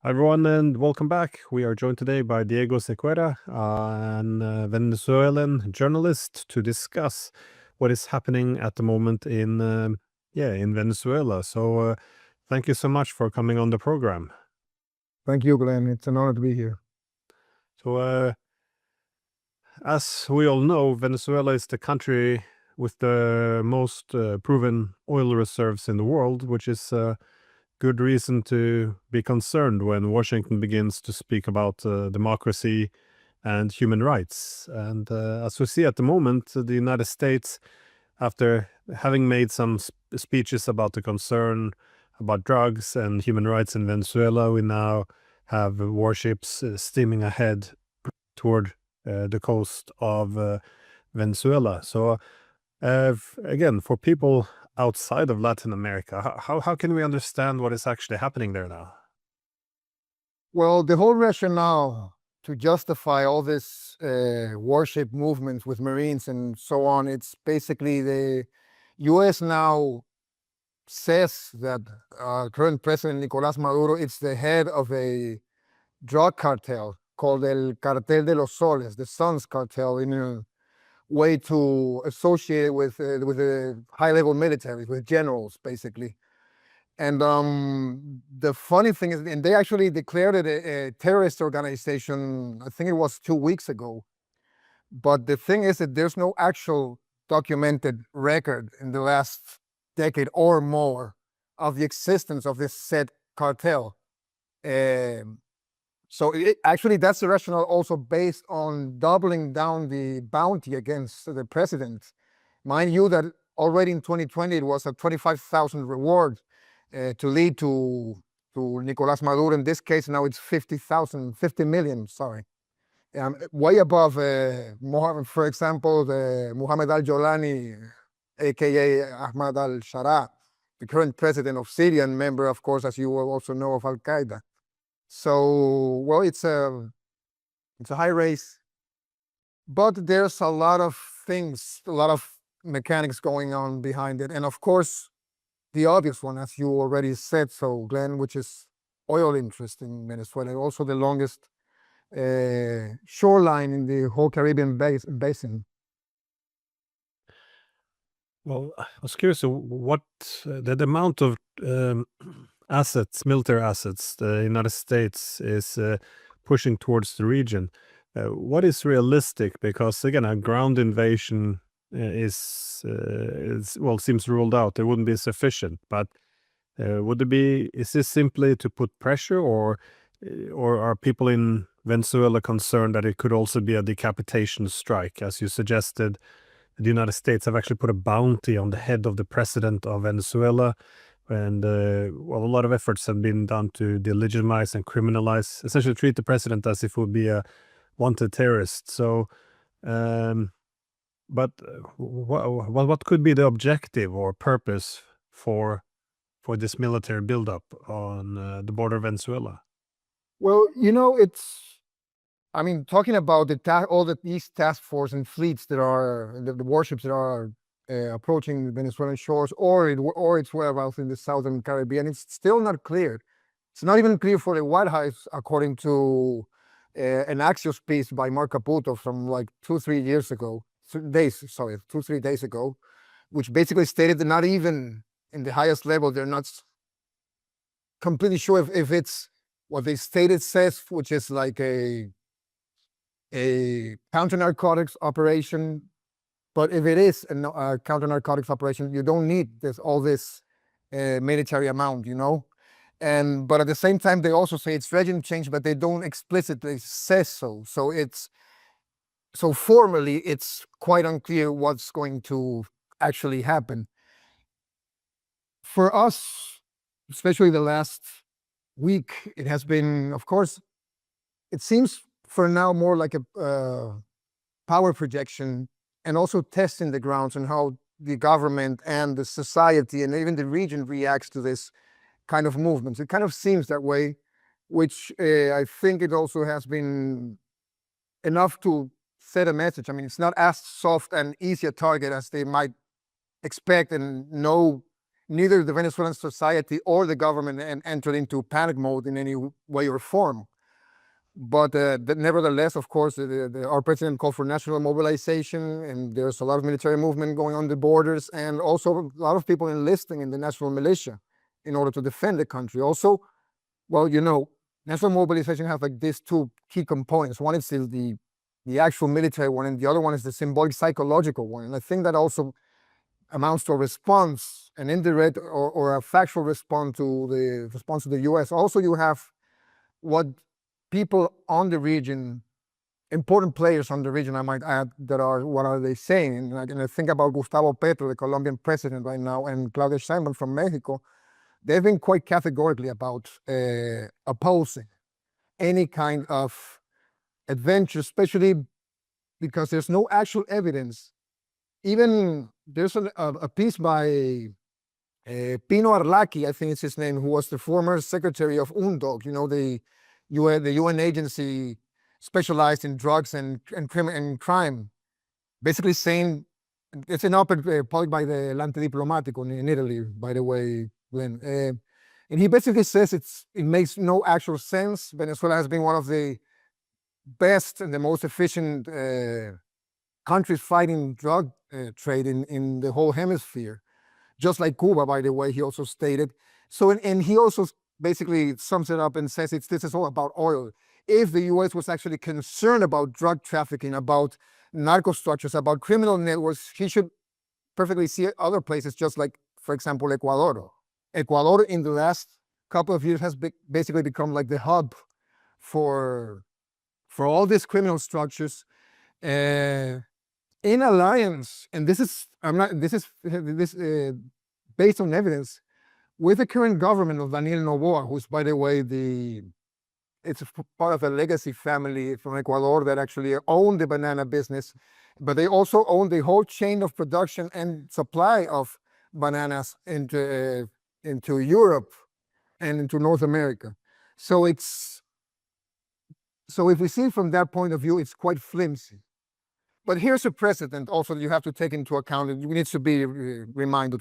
Hi everyone, and welcome back. We are joined today by Diego Sequera, an Venezuelan journalist, to discuss what is happening at the moment in Venezuela. So, thank you so much for coming on the program. Thank you, Glenn. It's an honor to be here. So, as we all know, Venezuela is the country with the most proven oil reserves in the world, which is good reason to be concerned when Washington begins to speak about democracy and human rights. And as we see at the moment, the United States, after having made some speeches about the concern about drugs and human rights in Venezuela, we now have warships steaming ahead toward the coast of Venezuela. So again, for people outside of Latin America, how can we understand what is actually happening there now? Well, the whole rationale to justify all this warship movements with Marines and so on, it's basically the U.S. now says that current President Nicolás Maduro is the head of a drug cartel called El Cartel de los Soles, the Suns cartel, in a way to associate it with the high-level military, with generals, basically. And the funny thing is, and they actually declared it a terrorist organization, I think it was 2 weeks ago. But the thing is that there's no actual documented record in the last decade or more of the existence of this said cartel. So actually, that's the rationale also based on doubling down the bounty against the president. Mind you that already in 2020, it was a 25,000 reward to lead to Nicolás Maduro. In this case, now it's 50 million, sorry. Way above, for example, the Mohammed al-Jolani, aka Ahmad al-Sharaa, the current president of Syria and member, of course, as you will also know, of Al-Qaeda. So, well, it's a high race, but there's a lot of things, a lot of mechanics going on behind it. And of course, the obvious one, as you already said, so Glenn, which is oil interest in Venezuela, also the longest shoreline in the whole Caribbean basin. Well, I was curious what the amount of assets, military assets, the United States is pushing towards the region. What is realistic? Because again, a ground invasion is well, seems ruled out. It wouldn't be sufficient. But would it be? Is this simply to put pressure, or are people in Venezuela concerned that it could also be a decapitation strike, as you suggested? The United States have actually put a bounty on the head of the president of Venezuela. And well, a lot of efforts have been done to delegitimize and criminalize, essentially treat the president as if he would be a wanted terrorist. So, but what could be the objective or purpose for this military buildup on the border of Venezuela? Well, I mean, talking about these task force and fleets that are the warships that are approaching Venezuelan shores or its whereabouts in the southern Caribbean, it's still not clear. It's not even clear for the White House, according to an Axios piece by Mark Caputo from like 2-3 days ago, which basically stated that not even in the highest level, they're not completely sure if it's what they stated says, which is like a counter-narcotics operation. But if it is a counter-narcotics operation, you don't need all this military amount, but at the same time, they also say it's regime change, but they don't explicitly say so. So formally, it's quite unclear what's going to actually happen. For us, especially the last week, it has been, of course, it seems for now more like a power projection and also testing the grounds and how the government and the society and even the region reacts to this kind of movements. It kind of seems that way, which I think it also has been enough to set a message. I mean, it's not as soft and easy a target as they might expect and know neither the Venezuelan society or the government entered into panic mode in any way or form. But nevertheless, of course, our president called for national mobilization, and there's a lot of military movement going on the borders, and also a lot of people enlisting in the national militia in order to defend the country. Also, well, national mobilization has like these two key components. One is the actual military one, and the other one is the symbolic psychological one. And I think that also amounts to a response, an indirect or a factual response to the U.S. Also, you have what people on the region, important players on the region, I might add, that are, what are they saying? And I think about Gustavo Petro, the Colombian president right now, and Claudia Sheinbaum from Mexico. They've been quite categorically about opposing any kind of adventure, especially because there's no actual evidence. Even there's a piece by Pino Arlaki, I think it's his name, who was the former secretary of UNDOC, the UN agency specialized in drugs and crime, basically saying, it's an op-ed published by the L'Ante Diplomatico in Italy, by the way, Glenn. And he basically says it makes no actual sense. Venezuela has been one of the best and the most efficient countries fighting drug trade in the whole hemisphere, just like Cuba, by the way, he also stated. So, and he also basically sums it up and says this is all about oil. If the U.S. was actually concerned about drug trafficking, about narco structures, about criminal networks, he should perfectly see other places, just like, for example, Ecuador. Ecuador in the last couple of years has basically become like the hub for all these criminal structures in alliance, and this is based on evidence, with the current government of Daniel Noboa, who's, by the way, it's part of a legacy family from Ecuador that actually owned the banana business, but they also own the whole chain of production and supply of bananas into Europe and into North America. So if we see it from that point of view, it's quite flimsy. But here's a precedent also that you have to take into account, and you need to be reminded.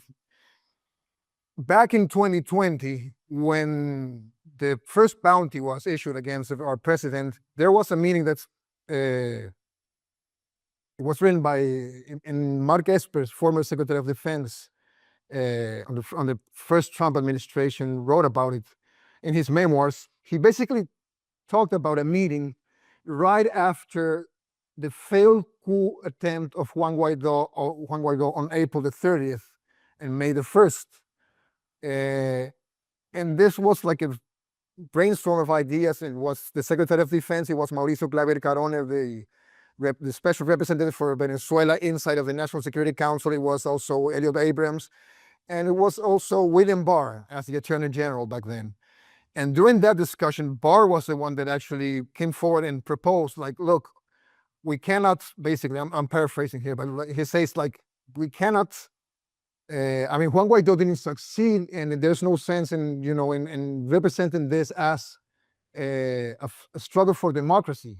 Back in 2020, when the first bounty was issued against our president, there was a meeting that it was written by Mark Esper's former Secretary of Defense on the first Trump administration, wrote about it in his memoirs. He basically talked about a meeting right after the failed coup attempt of Juan Guaido on April the 30th and May the 1st. And this was like a brainstorm of ideas. It was the Secretary of Defense, it was Mauricio Claver Carone, the special representative for Venezuela inside of the National Security Council. It was also Elliot Abrams, and it was also William Barr as the Attorney General back then. And during that discussion, Barr was the one that actually came forward and proposed, like, look, we cannot, basically, I'm paraphrasing here, but he says, like, we cannot, Juan Guaido didn't succeed, and there's no sense in representing this as a struggle for democracy.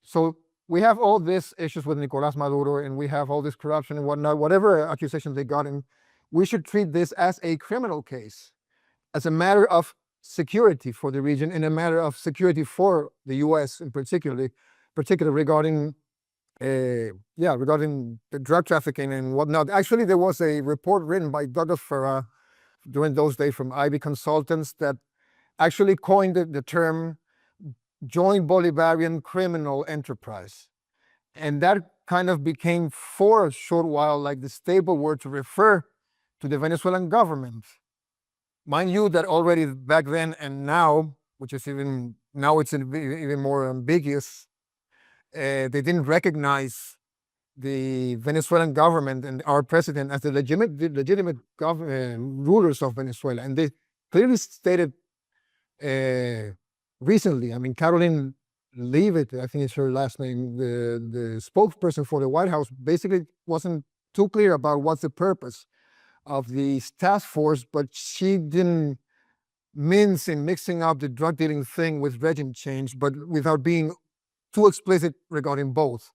So we have all these issues with Nicolás Maduro, and we have all this corruption and whatnot, whatever accusations they got, and we should treat this as a criminal case, as a matter of security for the region, and a matter of security for the U.S. in particular regarding regarding the drug trafficking and whatnot. Actually, there was a report written by Douglas Farah during those days from Ivy Consultants that actually coined the term joint Bolivarian criminal enterprise. And that kind of became, for a short while, like the stable word to refer to the Venezuelan government. Mind you that already back then and now, which is even more ambiguous, they didn't recognize the Venezuelan government and our president as the legitimate rulers of Venezuela. And they clearly stated recently, Caroline Leavitt, I think it's her last name, the spokesperson for the White House, basically wasn't too clear about what's the purpose of the task force, but she didn't mince in mixing up the drug dealing thing with regime change, but without being too explicit regarding both.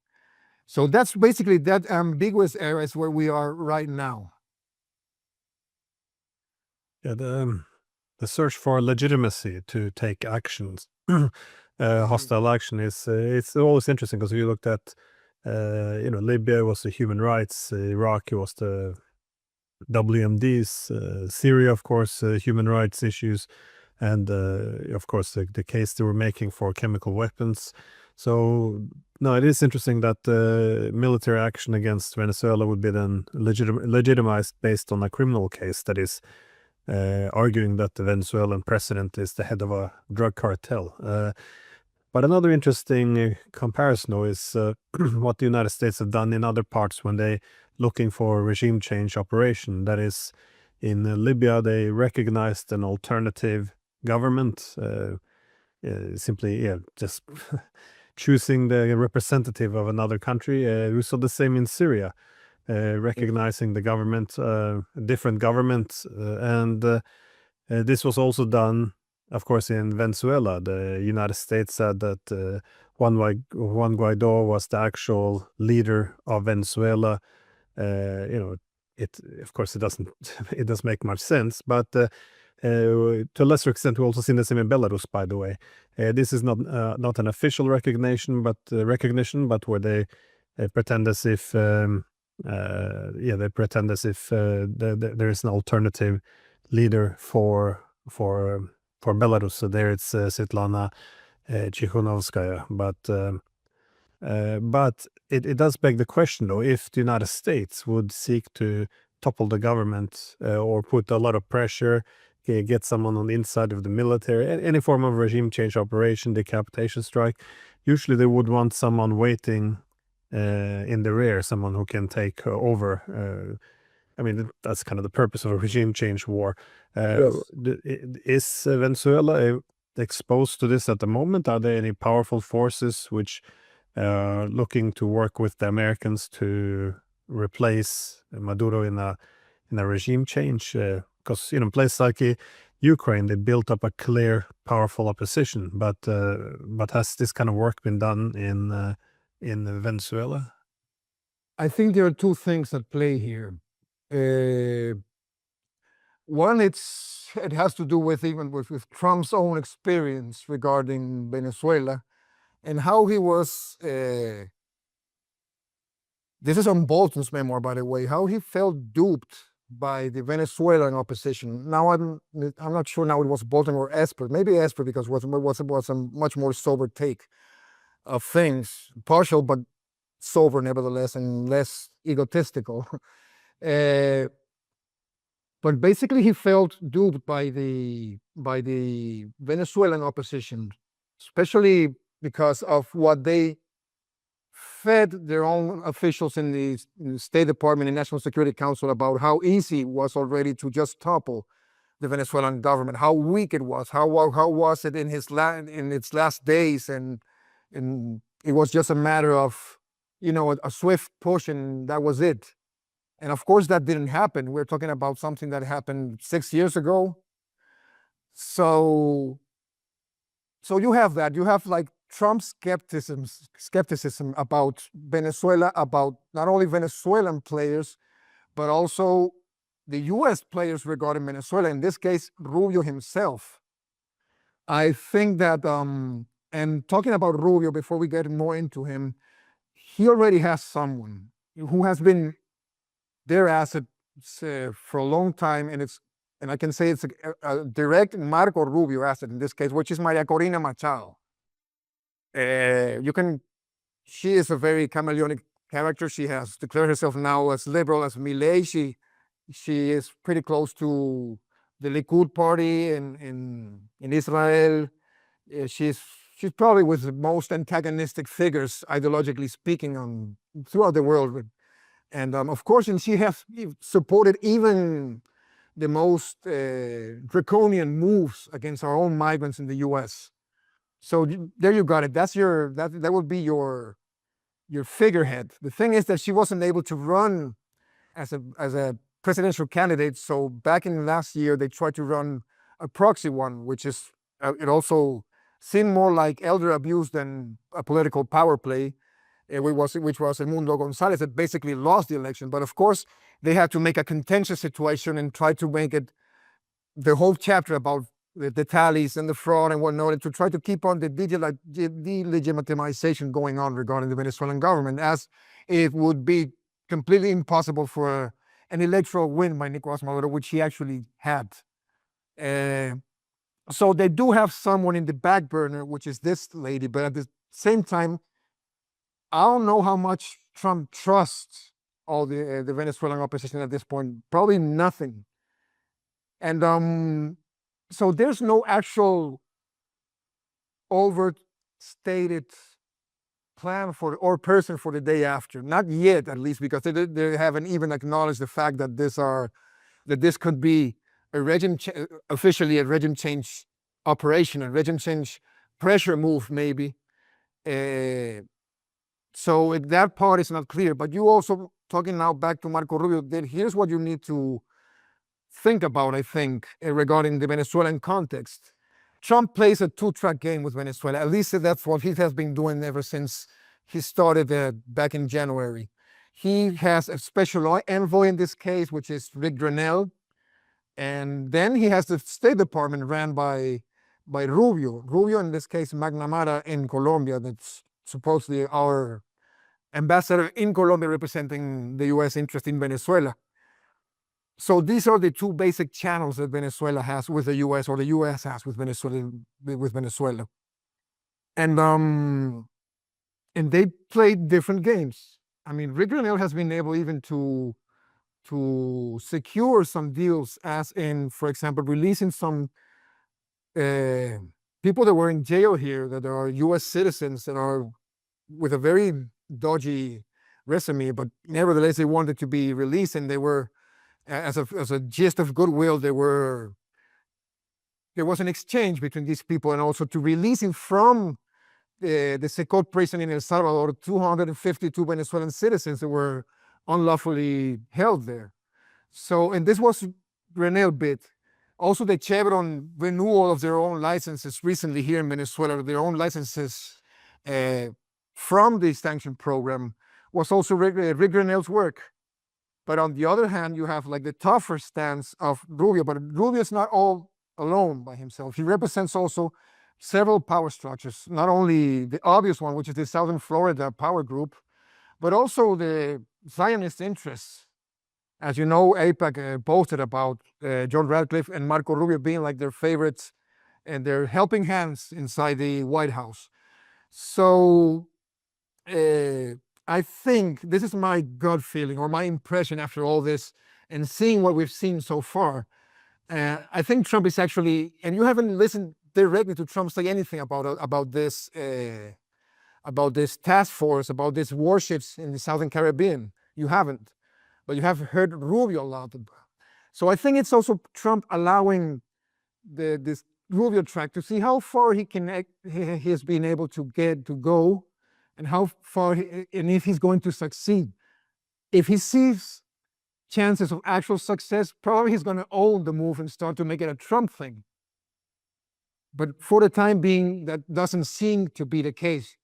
So that's basically that ambiguous area is where we are right now. Yeah, the search for legitimacy to take actions, hostile action is it's always interesting because you looked at Libya was the human rights, Iraq was the WMDs, Syria of course human rights issues, and of course the case they were making for chemical weapons. So no, it is interesting that military action against Venezuela would be then legitimized based on a criminal case that is arguing that the Venezuelan president is the head of a drug cartel. But another interesting comparison, though, is what the United States have done in other parts when they looking for regime change operation. That is, in Libya, they recognized an alternative government, simply just choosing the representative of another country. We saw the same in Syria, recognizing the government, different governments, and this was also done, of course, in Venezuela. The United States said that Juan Guaido was the actual leader of Venezuela. It of course it doesn't it doesn't make much sense, but to a lesser extent, we also seen the same in Belarus, by the way. This is not an official recognition, but where they pretend as if there is an alternative leader for Belarus. So there it's Svetlana Tikhanovskaya, but it does beg the question, though, if the United States would seek to topple the government or put a lot of pressure, get someone on the inside of the military, any form of regime change operation, decapitation strike, usually they would want someone waiting in the rear, someone who can take over. I mean, that's kind of the purpose of a regime change war. Yes. Is Venezuela exposed to this at the moment? Are there any powerful forces which are looking to work with the Americans to replace Maduro in a regime change? Because places like Ukraine, they built up a clear, powerful opposition. But has this kind of work been done in Venezuela? I think there are two things at play here. One, it has to do with even with Trump's own experience regarding Venezuela and how he was. This is on Bolton's memoir, by the way, how he felt duped by the Venezuelan opposition. Now I'm not sure now it was Bolton or Esper, maybe Esper, because it was a much more sober take of things, partial but sober nevertheless, and less egotistical. But basically, he felt duped by the Venezuelan opposition, especially because of what they fed their own officials in the State Department and National Security Council about how easy it was already to just topple the Venezuelan government, how weak it was, how was it in its last days, and it was just a matter of a swift push, and that was it. And of course, that didn't happen. We're talking about something that happened 6 years ago. So you have that. You have like Trump's skepticism about Venezuela, about not only Venezuelan players, but also the U.S. players regarding Venezuela. In this case, Rubio himself. I think that, and talking about Rubio before we get more into him, he already has someone who has been their asset for a long time, and I can say it's a direct Marco Rubio asset in this case, which is Maria Corina Machado. She is a very chameleonic character. She has declared herself now as liberal as Milei. She is pretty close to the Likud party in Israel. She's probably with the most antagonistic figures, ideologically speaking, throughout the world. And of course, and she has supported even the most draconian moves against our own migrants in the U.S. So there you got it. That would be your figurehead. The thing is that she wasn't able to run as a presidential candidate. So back in last year, they tried to run a proxy one, which is it also seemed more like elder abuse than a political power play. Which was Edmundo Gonzalez, that basically lost the election. But of course, they had to make a contentious situation and try to make it the whole chapter about the tallies and the fraud and whatnot, and to try to keep on the delegitimization going on regarding the Venezuelan government, as it would be completely impossible for an electoral win by Nicolas Maduro, which he actually had. So they do have someone in the back burner, which is this lady, but at the same time, I don't know how much Trump trusts all the Venezuelan opposition at this point. Probably nothing. And so there's no actual overstated plan for or person for the day after. Not yet, at least, because they haven't even acknowledged the fact that this could be a officially a regime change operation, a regime change pressure move, maybe. So that part is not clear. But you also, talking now back to Marco Rubio, then here's what you need to think about, I think, regarding the Venezuelan context. Trump plays a two-track game with Venezuela. At least that's what he has been doing ever since he started back in January. He has a special envoy in this case, which is Rick Grenell. And then he has the State Department ran by Rubio. Rubio, in this case, McNamara in Colombia, that's supposedly our ambassador in Colombia representing the U.S. interest in Venezuela. So these are the two basic channels that Venezuela has with the U.S. or the U.S. has with Venezuela. And they play different games. I mean, Rick Grenell has been able even to secure some deals, as in, for example, releasing some people that were in jail here that are U.S. citizens that are with a very dodgy resume, but nevertheless they wanted to be released, and they were, as a gist of goodwill, there was an exchange between these people, and also to releasing from the Sequera prison in El Salvador 252 Venezuelan citizens that were unlawfully held there. So, and this was Grenell bit. Also, the Chevron renewal of their own licenses recently here in Venezuela, their own licenses from the sanction program, was also Rick Grenell's work. But on the other hand, you have like the tougher stance of Rubio, but Rubio is not all alone by himself. He represents also several power structures, not only the obvious one, which is the Southern Florida power group, but also the Zionist interests. As you know, AIPAC posted about John Radcliffe and Marco Rubio being like their favorites and their helping hands inside the White House. So I think this is my gut feeling or my impression after all this and seeing what we've seen so far. I think Trump is actually, and you haven't listened directly to Trump say anything about this task force, about these warships in the Southern Caribbean. You haven't, but you have heard Rubio a lot. So I think it's also Trump allowing this Rubio track to see how far he has been able to go, and how far, and if he's going to succeed. If he sees chances of actual success, probably he's going to own the move and start to make it a Trump thing. But for the time being, that doesn't seem to be the case.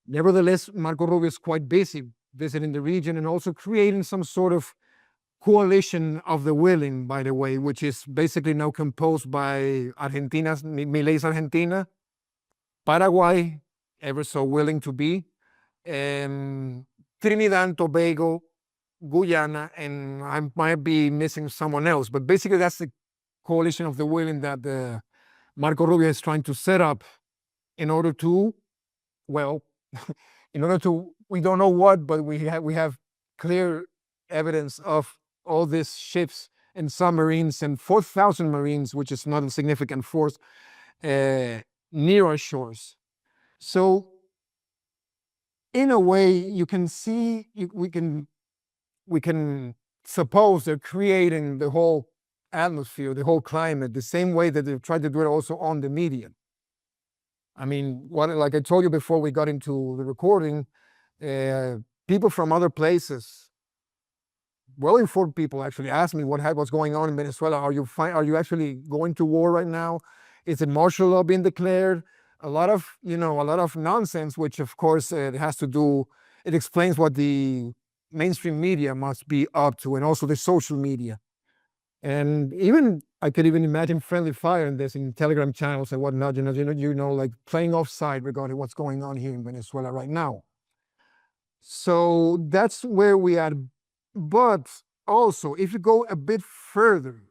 Nevertheless, Marco Rubio is quite busy visiting the region and also creating some sort of coalition of the willing, by the way, which is basically now composed by Milei's Argentina, Paraguay, ever so willing to be, Trinidad and Tobago, Guyana, and I might be missing someone else, but basically that's the coalition of the willing that Marco Rubio is trying to set up in order to, well, we don't know what, but we have clear evidence of all these ships and submarines and 4,000 Marines, which is not a significant force, near our shores. So in a way, you can see, we can suppose they're creating the whole atmosphere, the whole climate, the same way that they've tried to do it also on the media. I mean, like I told you before we got into the recording, people from other places, well-informed people, actually asked me what's going on in Venezuela. Are you actually going to war right now? Is it martial law being declared? A lot of nonsense, which of course it explains what the mainstream media must be up to, and also the social media. And even I could even imagine friendly fire in this in Telegram channels and whatnot, like playing offside regarding what's going on here in Venezuela right now. So that's where we are. But also, if you go a bit further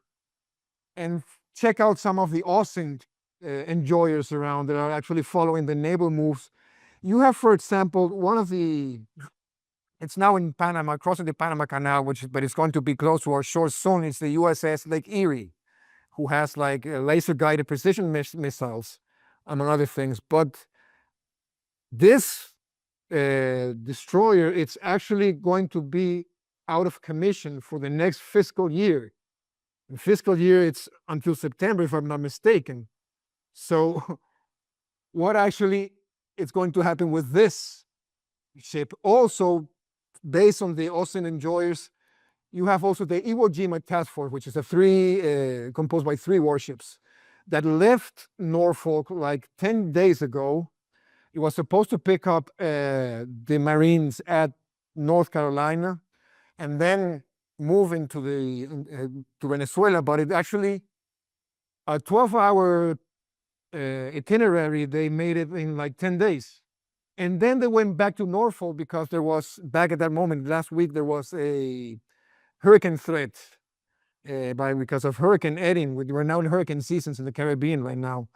and check out some of the Austin enjoyers around that are actually following the naval moves, you have, for example, it's now in Panama, crossing the Panama Canal, but it's going to be close to our shore soon. It's the USS Lake Erie, who has like laser-guided precision missiles, among other things. But this destroyer, it's actually going to be out of commission for the next fiscal year. The fiscal year, it's until September, if I'm not mistaken. So what actually is going to happen with this ship? Also, based on the Austin enjoyers, you have also the Iwo Jima Task Force, which is composed by 3 warships that left Norfolk like 10 days ago. It was supposed to pick up the Marines at North Carolina and then move into to Venezuela, but it actually, a 12-hour itinerary, they made it in like 10 days. And then they went back to Norfolk because there was, back at that moment, last week, there was a hurricane threat because of Hurricane Erin. We're now in hurricane seasons in the Caribbean right now.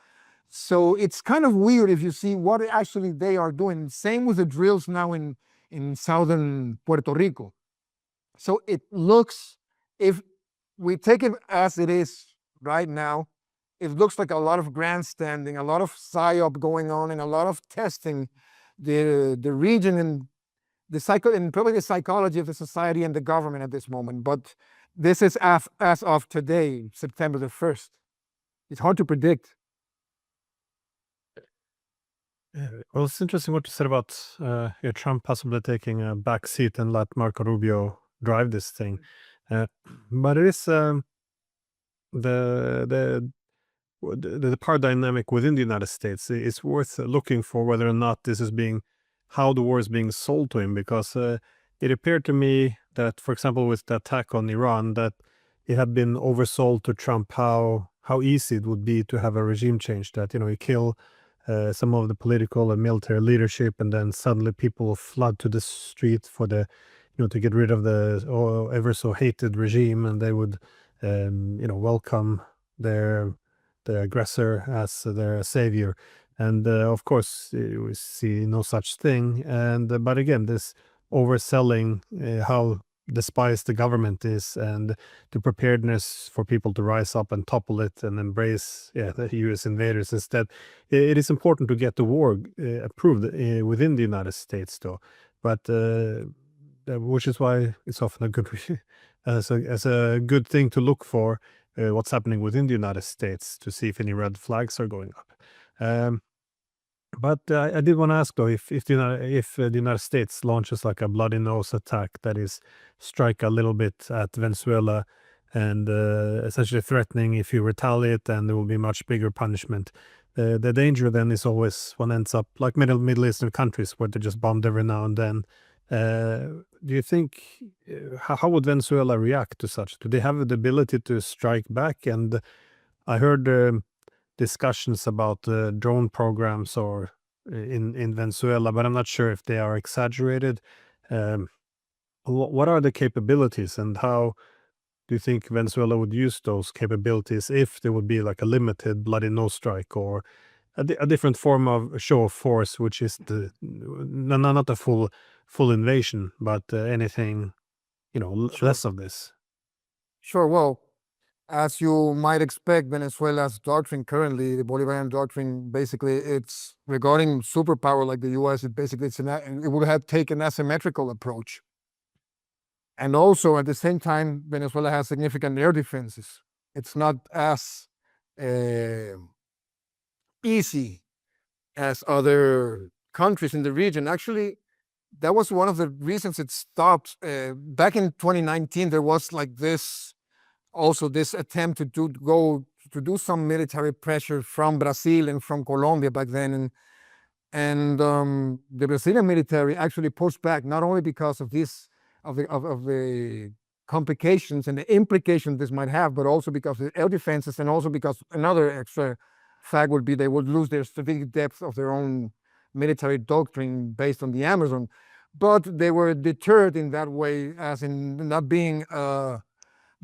So it's kind of weird if you see what actually they are doing. Same with the drills now in southern Puerto Rico. So it looks, if we take it as it is right now, it looks like a lot of grandstanding, a lot of psyop going on, and a lot of testing the region and and probably the psychology of the society and the government at this moment. But this is as of today, September the 1st. It's hard to predict. Well, it's interesting what you said about Trump possibly taking a back seat and let Marco Rubio drive this thing. But it is the power dynamic within the United States. It's worth looking for whether or not this is how the war is being sold to him, because it appeared to me that, for example, with the attack on Iran, that it had been oversold to Trump how easy it would be to have a regime change, that, you kill some of the political and military leadership, and then suddenly people will flood to the street for to get rid of the ever so hated regime, and they would welcome the aggressor as their savior. And of course, we see no such thing. And but again, this overselling how despised the government is, and the preparedness for people to rise up and topple it and embrace the U.S. invaders instead. It is important to get the war approved within the United States, though. But which is why it's often a good as a good thing to look for what's happening within the United States, to see if any red flags are going up. But I did want to ask, though, if the United States launches like a bloody nose attack, that is, strike a little bit at Venezuela, and essentially threatening if you retaliate, then there will be much bigger punishment. The danger then is always one ends up like Middle Eastern countries, where they're just bombed every now and then. Do you think how would Venezuela react to such? Do they have the ability to strike back? And I heard discussions about drone programs or in Venezuela, but I'm not sure if they are exaggerated. What are the capabilities, and how do you think Venezuela would use those capabilities if there would be like a limited bloody nose strike, or a different form of show of force, which is not a full invasion, but anything less of this? Sure. Well, as you might expect, Venezuela's doctrine currently, the Bolivarian doctrine, basically it's regarding superpower like the US, it would have taken an asymmetrical approach. And also at the same time, Venezuela has significant air defenses. It's not as easy as other countries in the region. Actually, that was one of the reasons it stopped. Back in 2019, there was like this attempt to do some military pressure from Brazil and from Colombia back then, and the Brazilian military actually pushed back, not only because of the complications and the implications this might have, but also because of the air defenses, and also because another extra fact would be they would lose their strategic depth of their own military doctrine based on the Amazon. But they were deterred in that way, as in not being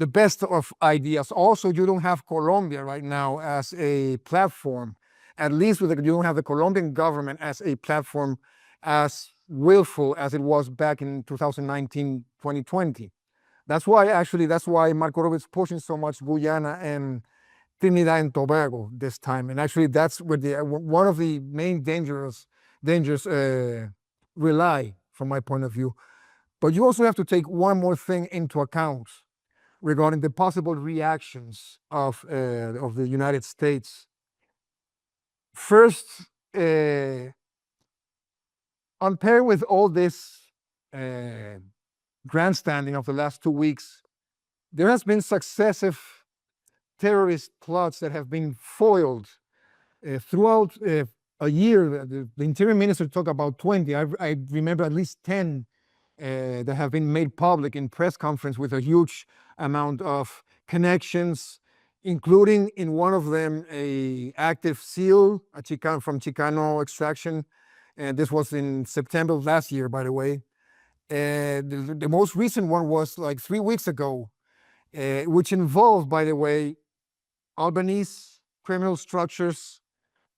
the best of ideas. Also, you don't have Colombia right now as a platform, at least you don't have the Colombian government as a platform as willful as it was back in 2019, 2020. That's why Marco Rubio is pushing so much Guyana and Trinidad and Tobago this time. And actually, that's where one of the main dangers rely, from my point of view. But you also have to take one more thing into account regarding the possible reactions of the United States. First, on pair with all this grandstanding of the last 2 weeks, there has been successive terrorist plots that have been foiled throughout a year. The Interior Minister talked about 20. I remember at least 10 that have been made public in press conference, with a huge amount of connections, including in one of them a active SEAL, from Chicano extraction. And this was in September of last year, by the way. The most recent one was like 3 weeks ago, which involved, by the way, Albanese criminal structures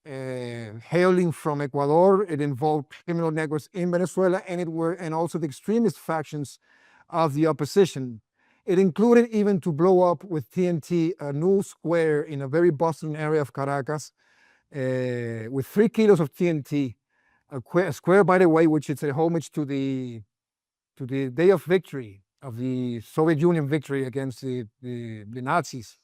hailing from Ecuador. It involved criminal networks in Venezuela, and also the extremist factions of the opposition. It included even to blow up with TNT a new square in a very bustling area of Caracas with 3 kilos of TNT. A square, by the way, which is a homage to the day of victory of the Soviet Union victory against the Nazis,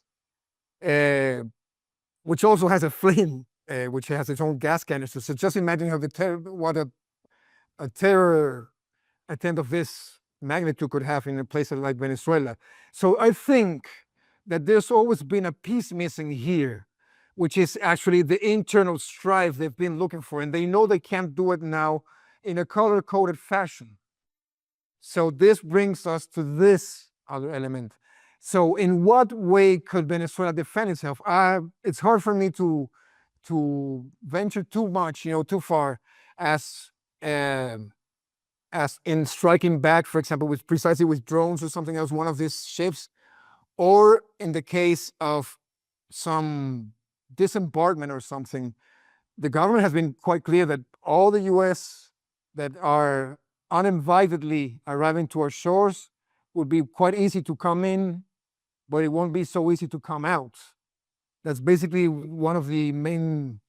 which also has a flame, which has its own gas canister. So just imagine what a terror attempt of this magnitude could have in a place like Venezuela. So I think that there's always been a piece missing here, which is actually the internal strife they've been looking for, and they know they can't do it now in a color-coded fashion. So this brings us to this other element. So in what way could Venezuela defend itself? It's hard for me to venture too much, too far, as in striking back, for example, precisely with drones or something else, one of these ships, or in the case of some disembarkment or something. The government has been quite clear that all the U.S. that are uninvitedly arriving to our shores would be quite easy to come in, but it won't be so easy to come out. That's basically one of the main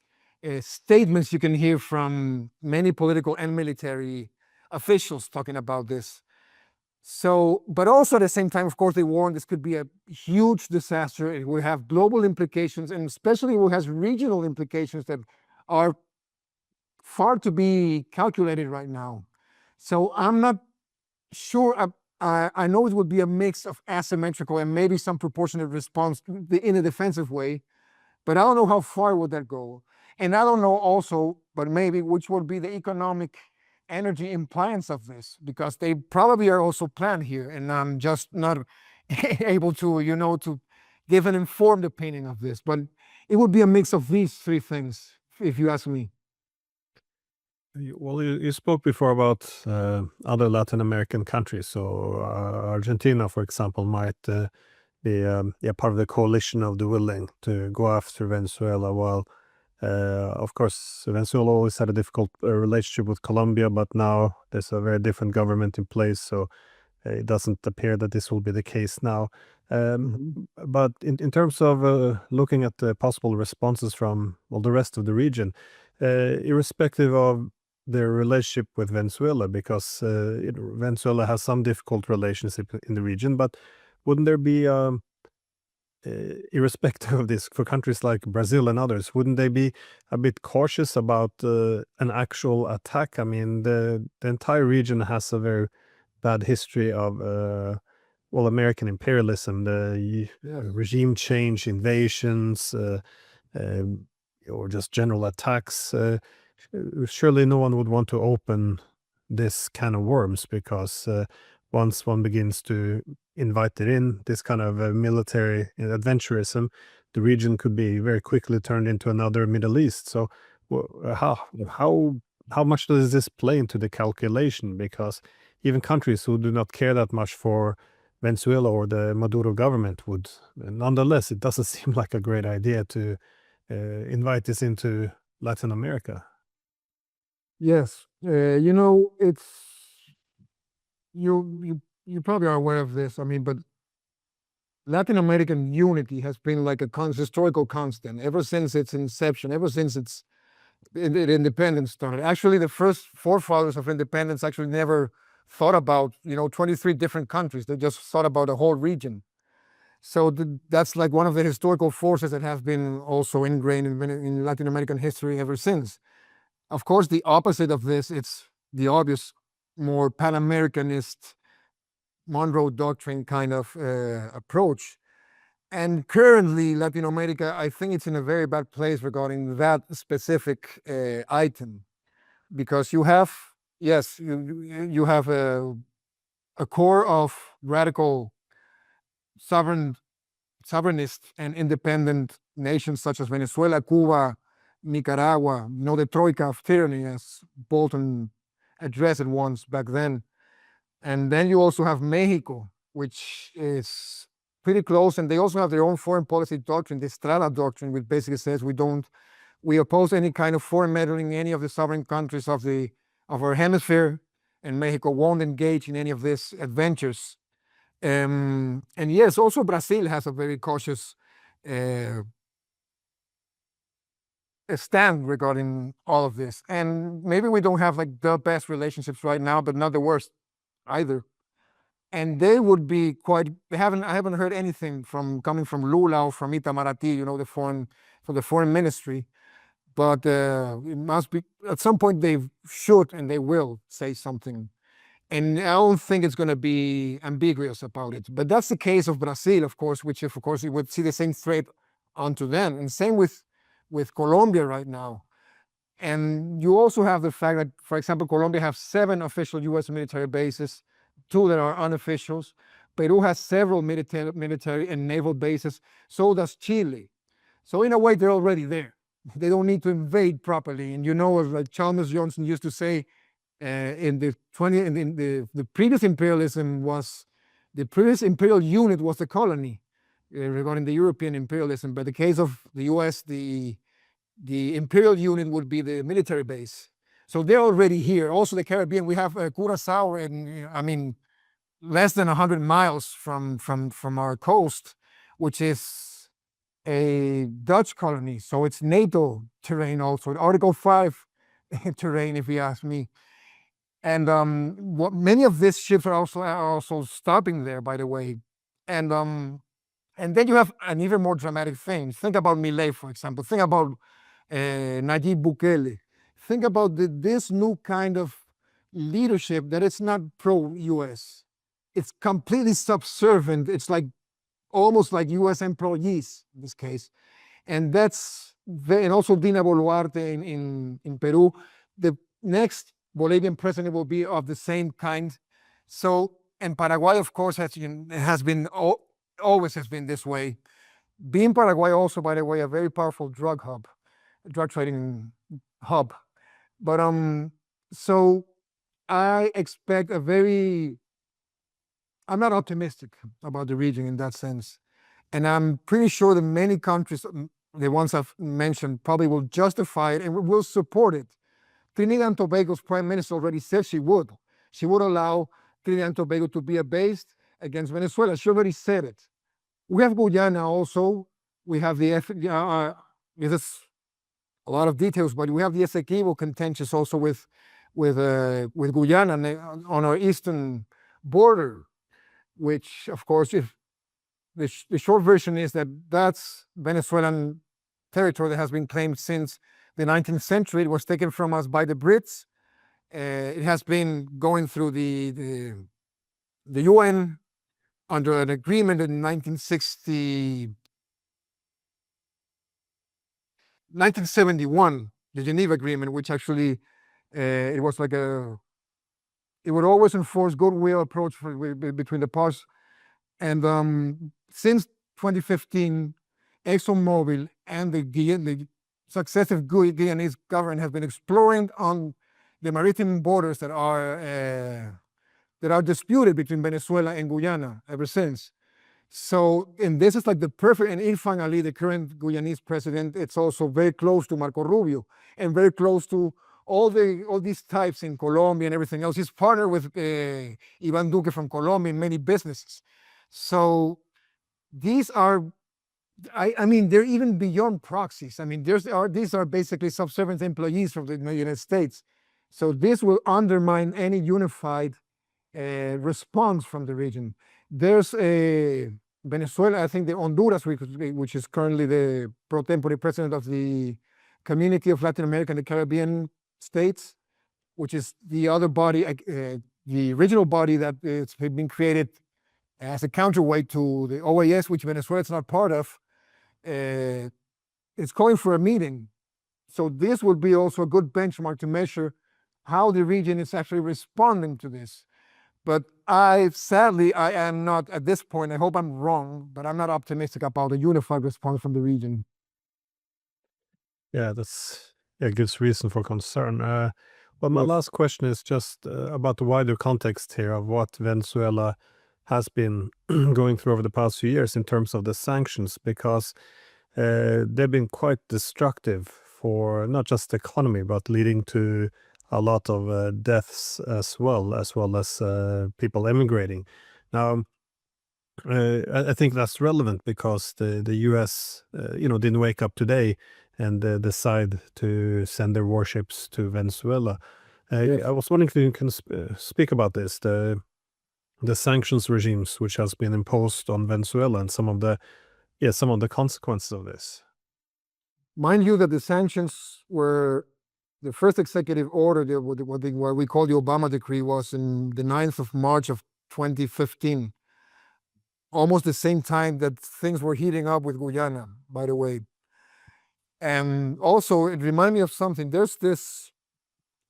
statements you can hear from many political and military officials talking about this. So, but also at the same time, of course, they warn this could be a huge disaster. It will have global implications, and especially it has regional implications that are far to be calculated right now. So I'm not sure. I know it would be a mix of asymmetrical and maybe some proportionate response in a defensive way, but I don't know how far would that go. And I don't know also, but maybe, which would be the economic energy impliance of this, because they probably are also planned here, and I'm just not able to, to give an informed opinion of this. But it would be a mix of these 3 things, if you ask me. Well, you spoke before about other Latin American countries. So Argentina, for example, might be part of the coalition of the willing to go after Venezuela, while of course, Venezuela always had a difficult relationship with Colombia, but now there's a very different government in place, so it doesn't appear that this will be the case now. But in terms of looking at the possible responses from the rest of the region, irrespective of their relationship with Venezuela, because Venezuela has some difficult relationship in the region, but wouldn't there be irrespective of this, for countries like Brazil and others, wouldn't they be a bit cautious about an actual attack? I mean, the entire region has a very bad history of American imperialism, the regime change, invasions, or just general attacks. Surely no one would want to open this can of worms, because once one begins to invite it in, this kind of military adventurism, the region could be very quickly turned into another Middle East. So how much does this play into the calculation? Because even countries who do not care that much for Venezuela or the Maduro government would, nonetheless, it doesn't seem like a great idea to invite this into Latin America. Yes, you know, it's you probably are aware of this. I mean, but Latin American unity has been like a historical constant ever since its inception, ever since its independence started. Actually, the first forefathers of independence actually never thought about 23 different countries. They just thought about a whole region. So that's like one of the historical forces that have been also ingrained in Latin American history ever since. Of course, the opposite of this, it's the obvious, more Pan-Americanist Monroe Doctrine kind of approach. And currently, Latin America, I think it's in a very bad place regarding that specific item, because you have, yes, you have a core of radical sovereignist and independent nations such as Venezuela, Cuba, Nicaragua, the troika of tyranny, as Bolton addressed it once back then. And then you also have Mexico, which is pretty close, and they also have their own foreign policy doctrine, the Estrada doctrine, which basically says we oppose any kind of foreign meddling in any of the sovereign countries of our hemisphere, and Mexico won't engage in any of these adventures. And yes, also Brazil has a very cautious stand regarding all of this. And maybe we don't have like the best relationships right now, but not the worst either. And they would be quite. I haven't heard anything coming from Lula or from Itamaraty, the foreign ministry. But it must be at some point they should and they will say something. And I don't think it's going to be ambiguous about it. But that's the case of Brazil, of course, which of course you would see the same threat onto them. And same with Colombia right now. And you also have the fact that, for example, Colombia has 7 official U.S. military bases, 2 that are unofficials. Peru has several military and naval bases. So does Chile. So in a way, they're already there. They don't need to invade properly. And as like Chalmers Johnson used to say, in the previous imperialism the previous imperial unit was the colony regarding the European imperialism. But the case of the U.S., the imperial unit would be the military base. So they're already here. Also, the Caribbean, we have Curacao, and I mean, less than 100 miles from our coast, which is a Dutch colony. So it's NATO terrain also, Article 5 terrain, if you ask me. And many of these ships are also stopping there, by the way. And then you have an even more dramatic thing. Think about Milei, for example. Think about Nayib Bukele. Think about this new kind of leadership that it's not pro-US. It's completely subservient. It's like almost like US employees in this case. And also Dina Boluarte in Peru. The next Bolivian president will be of the same kind. So, and Paraguay, of course, always has been this way. Being Paraguay also, by the way, a very powerful drug trading hub. But so I expect I'm not optimistic about the region in that sense. And I'm pretty sure that many countries, the ones I've mentioned, probably will justify it and will support it. Trinidad and Tobago's prime minister already said she would. She would allow Trinidad and Tobago to be a base against Venezuela. She already said it. We have Guyana also. We have this is a lot of details, but we have the Essequibo contentious also with Guyana on our eastern border, which of course, if the short version is that's Venezuelan territory that has been claimed since the 19th century. It was taken from us by the Brits. It has been going through the UN under an agreement in 1971, the Geneva Agreement, which actually it was like It would always enforce goodwill approach between the parts. And since 2015, ExxonMobil and the successive Guyanese government have been exploring on the maritime borders that are disputed between Venezuela and Guyana ever since. So, and this is like the perfect, and Irfan Ali, the current Guyanese president, it's also very close to Marco Rubio and very close to all these types in Colombia and everything else. He's partnered with Ivan Duque from Colombia in many businesses. So these are, I mean, they're even beyond proxies. I mean, these are basically subservient employees from the United States. So this will undermine any unified response from the region. There's Venezuela, I think the Honduras, which is currently the pro tempore president of the Community of Latin America and the Caribbean States, which is the other body, the original body that it's been created as a counterweight to the OAS, which Venezuela is not part of. It's calling for a meeting. So this would be also a good benchmark to measure how the region is actually responding to this. But sadly, I am not at this point, I hope I'm wrong, but I'm not optimistic about a unified response from the region. Yeah, gives reason for concern. Well, my Yes. last question is just about the wider context here of what Venezuela has been going through over the past few years in terms of the sanctions, because they've been quite destructive for not just the economy, but leading to a lot of deaths as well as people emigrating. Now, I think that's relevant because the U.S. Didn't wake up today and decide to send their warships to Venezuela. Yes. I was wondering if you can speak about this, the sanctions regimes which has been imposed on Venezuela and some of the consequences of this. Mind you that the sanctions were the first executive order, what we call the Obama decree, was in the 9th of March of 2015. Almost the same time that things were heating up with Guyana, by the way. And also, it reminded me of something. There's this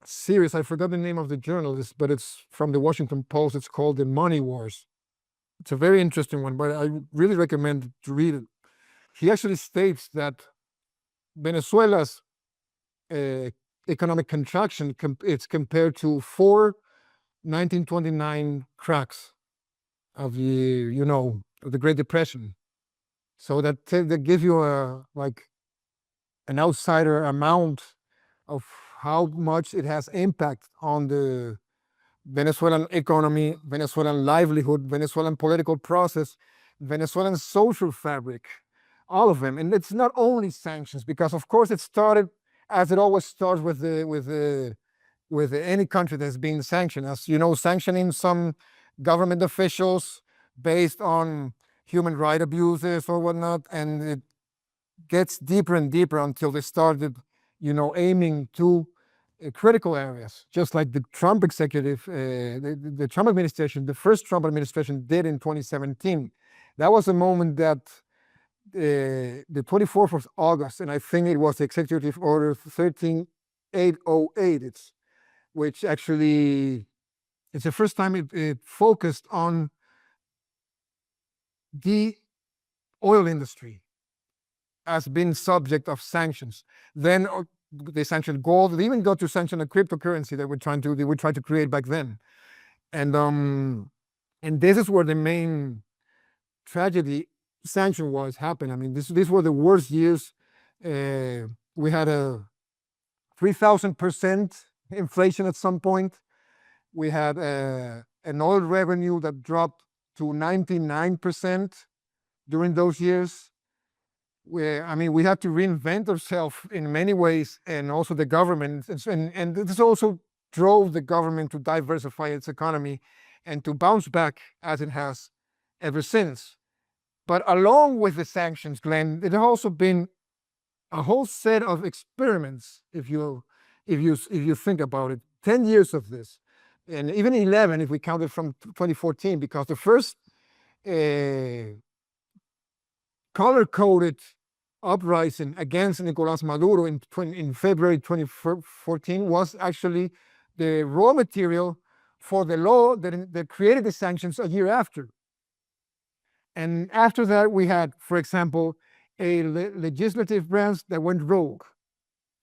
series, I forgot the name of the journalist, but it's from the Washington Post. It's called The Money Wars. It's a very interesting one, but I really recommend to read it. He actually states that Venezuela's economic contraction, it's compared to 4 1929 cracks of the Great Depression. So that gives you an outsider amount of how much it has impact on the Venezuelan economy, Venezuelan livelihood, Venezuelan political process, Venezuelan social fabric, all of them. And it's not only sanctions, because of course it started, as it always starts with any country that's being sanctioned, as you know, sanctioning some government officials based on human rights abuses or whatnot, and it gets deeper and deeper until they started, aiming to critical areas, just like the Trump executive, the Trump administration, the first Trump administration did in 2017. That was a moment that the 24th of August, and I think it was Executive Order 13808, which actually, it's the first time it focused on the oil industry as being subject of sanctions. Then they sanctioned gold. They even got to sanction a cryptocurrency that they were trying to create back then. And this is where the main tragedy sanction wars happened. I mean, these were the worst years. We had a 3,000% inflation at some point. We had an oil revenue that dropped to 99% during those years. We had to reinvent ourselves in many ways, and also the government, and this also drove the government to diversify its economy and to bounce back as it has ever since. But along with the sanctions, Glenn, it has also been a whole set of experiments, if you think about it. 10 years of this, and even 11 if we count it from 2014, because the first color-coded uprising against Nicolás Maduro in February 2014 was actually the raw material for the law that created the sanctions a year after. And after that, we had, for example, a legislative branch that went rogue,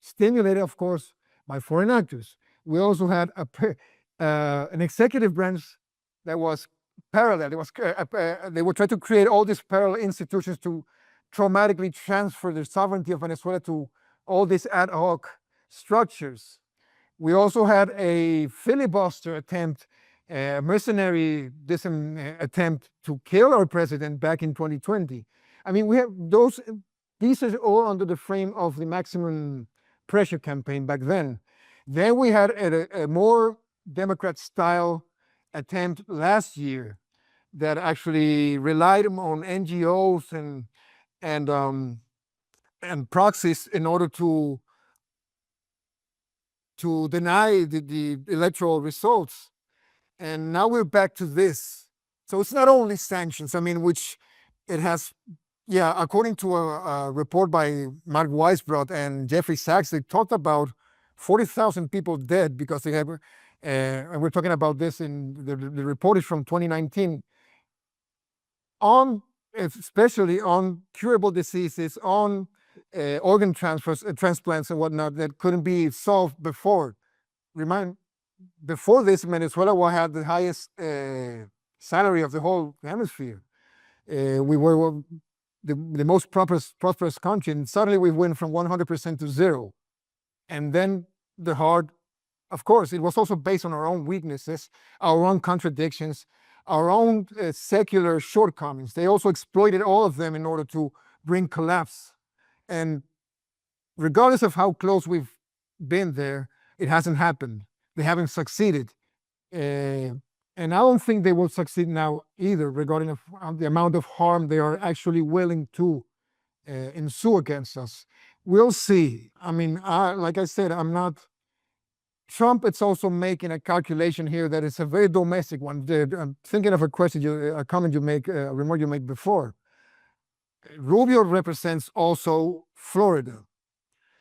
stimulated, of course, by foreign actors. We also had an executive branch that was parallel. It was, they were trying to create all these parallel institutions to traumatically transfer the sovereignty of Venezuela to all these ad hoc structures. We also had a filibuster attempt, a mercenary attempt to kill our president back in 2020. I mean, we have these are all under the frame of the maximum pressure campaign back then. Then we had a more Democrat-style attempt last year that actually relied on NGOs and proxies in order to deny the electoral results. And now we're back to this. So it's not only sanctions, I mean, which it has, yeah, according to a report by Mark Weisbrot and Jeffrey Sachs, they talked about 40,000 people dead because they have, and we're talking about this in the report is from 2019, especially on curable diseases, on organ transplants and whatnot that couldn't be solved before. Before this, Venezuela had the highest salary of the whole hemisphere. We were the most prosperous country, and suddenly we went from 100% to zero. And then of course, it was also based on our own weaknesses, our own contradictions, our own secular shortcomings. They also exploited all of them in order to bring collapse. And regardless of how close we've been there, it hasn't happened. They haven't succeeded. And I don't think they will succeed now either, regarding the amount of harm they are actually willing to ensue against us. We'll see. I mean, like I said, Trump is also making a calculation here that is a very domestic one. I'm thinking of a comment you make, a remark you made before. Rubio represents also Florida.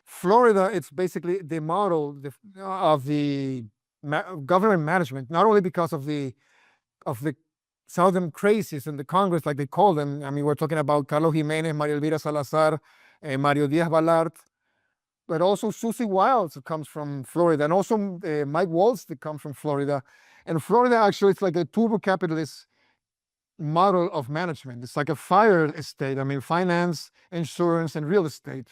Florida, it's basically the model of the government management, not only because of the some of them crazies in the Congress, like they call them. I mean, we're talking about Carlos Jimenez, María Elvira Salazar, Mario Diaz-Balart, but also Susie Wiles, who comes from Florida, and also Mike Waltz, that comes from Florida. And Florida, actually, it's like a turbo-capitalist model of management. It's like a fire estate. I mean, finance, insurance, and real estate.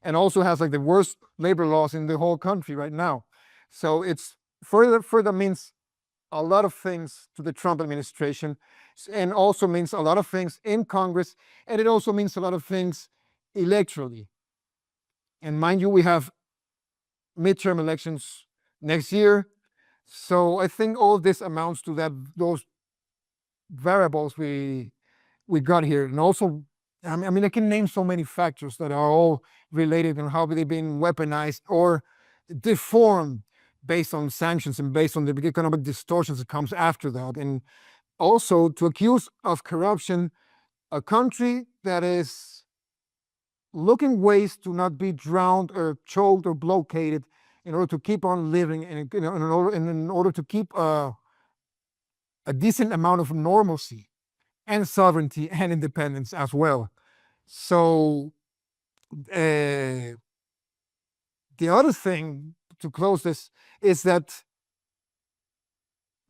And also has like the worst labor laws in the whole country right now. So it's further means a lot of things to the Trump administration, and also means a lot of things in Congress, and it also means a lot of things electorally. And mind you, we have midterm elections next year. So I think all this amounts to those variables we got here. And also, I mean, I can name so many factors that are all related and how they've been weaponized or deformed based on sanctions and based on the economic distortions that comes after that. And also to accuse of corruption a country that is looking ways to not be drowned or choked or blockaded in order to keep on living and in order to keep a decent amount of normalcy and sovereignty and independence as well. So the other thing to close this is that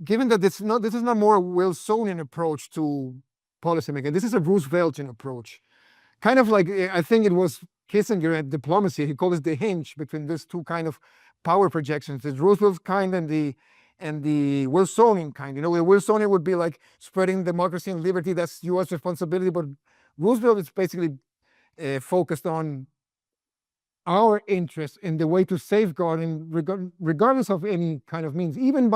given that this is not more a Wilsonian approach to policymaking, this is a Rooseveltian approach. Kind of like, I think it was Kissinger at diplomacy, he called it the hinge between these two kind of power projections, the Roosevelt kind and the Wilsonian kind. You know, the Wilsonian would be like spreading democracy and liberty, that's US responsibility, but Roosevelt is basically focused on our interest in the way to safeguard, regardless of any kind of means, even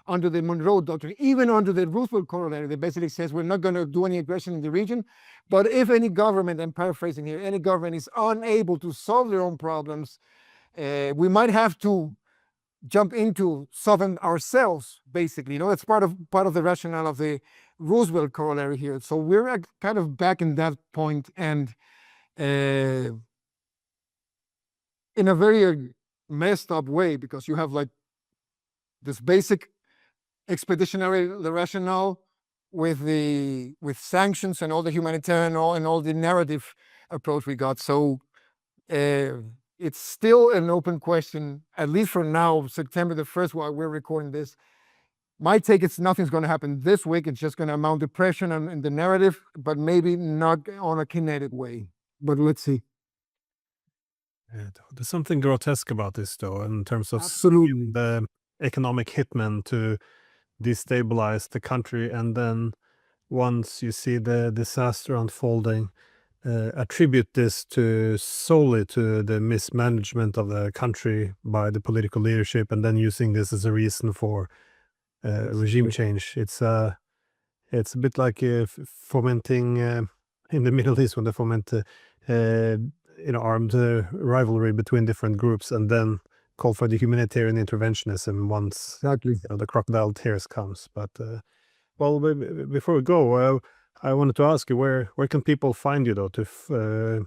under the Monroe Doctrine, even under the Roosevelt corollary, that basically says we're not going to do any aggression in the region, but if any government, I'm paraphrasing here, any government is unable to solve their own problems, we might have to jump into solving ourselves, basically. You know, that's part of the rationale of the Roosevelt corollary here. So we're kind of back in that point, and in a very messed up way, because you have like this basic expeditionary the rationale with sanctions and all the humanitarian and all the narrative approach we got. So it's still an open question, at least for now, September the 1st, while we're recording this. My take is nothing's going to happen this week. It's just going to mount depression in the narrative, but maybe not on a kinetic way. But let's see. There's something grotesque about this, though, in terms of Absolutely. the economic hitman to destabilize the country, and then once you see the disaster unfolding, attribute this solely to the mismanagement of the country by the political leadership, and then using this as a reason for regime change. It's a bit like fomenting in the Middle East when they foment armed rivalry between different groups, and then call for the humanitarian interventionism once Exactly. the crocodile tears comes. But well, before we go, I wanted to ask you where can people find you, though, to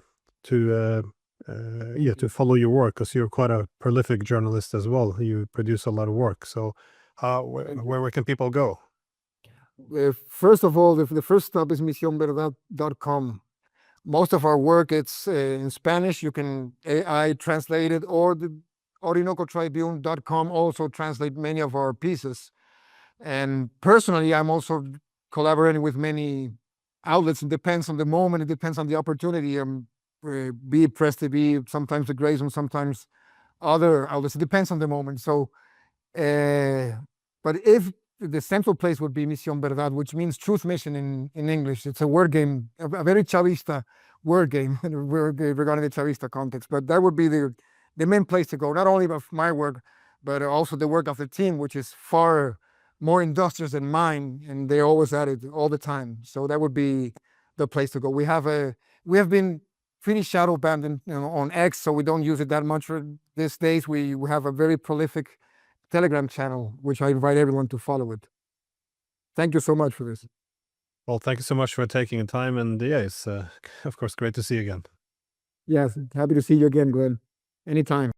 follow your work, because you're quite a prolific journalist as well. You produce a lot of work. So where can people go? First of all, the first stop is misionverdad.com. Most of our work, it's in Spanish. You can AI translate it, or the OrinocoTribune.com also translate many of our pieces. And personally, I'm also collaborating with many outlets. It depends on the moment. It depends on the opportunity. Be it Press TV, sometimes the Grayson, sometimes other outlets. It depends on the moment. So, but if the central place would be Misión Verdad, which means truth mission in English. It's a word game, a very Chavista word game regarding the Chavista context. But that would be the main place to go, not only of my work, but also the work of the team, which is far more industrious than mine, and they're always at it all the time. So that would be the place to go. We have been pretty shadow banned on X, so we don't use it that much these days. We have a very prolific Telegram channel, which I invite everyone to follow it. Thank you so much for this. Well, thank you so much for taking the time, and yeah, it's of course great to see you again. Yes, happy to see you again, Glenn. Anytime.